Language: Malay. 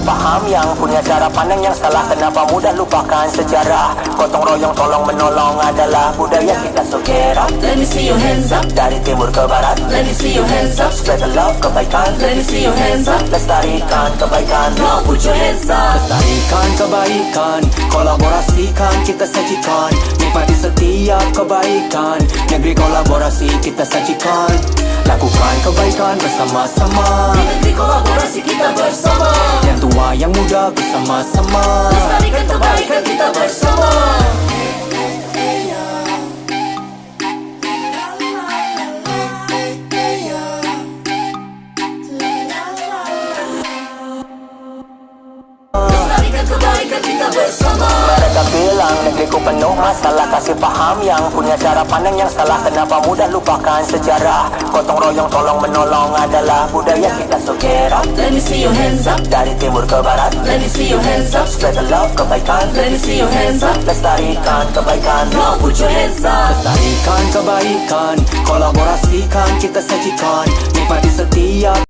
faham yang punya cara pandang yang salah. Kenapa mudah lupakan sejarah? Gotong royong tolong menolong adalah budaya kita, so get up. Let me see your hands up. Dari timur ke barat, Let me see your hands up. spread the love, kebaikan. Let me see your hands up. Lestarikan kebaikan. Now put your hands up. Lestarikan kebaikan, kolaborasikan, kita sajikan. Nikmati setiap kebaikan, negeri kolaborasi kita sajikan. Lakukan kebaikan bersama-sama, Di negeri kolaborasi kita bersama. yang tua yang muda bersama-sama. Lestarikan kebaikan kita bersama. Lestarikan kebaikan kita bersama. Mereka bilang negeriku penuh masalah, kasih paham yang punya cara pandang yang salah. Kenapa mudah lupakan sejarah? Gotong royong tolong menolong adalah budaya kita, so get up. Let me see your hands up. Dari timur ke barat, Let me see your hands up. spread the love, kebaikan. Let me see your hands up. Lestarikan kebaikan. Now put your hands up. Lestarikan kebaikan, kolaborasikan, kita sajikan. Nikmati setiap